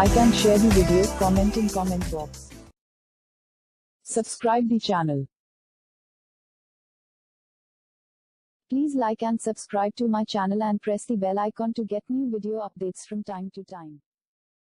like and share the video, comment in comment box. Subscribe the channel. Please like and subscribe to my channel and press the bell icon to get new video updates from time to time.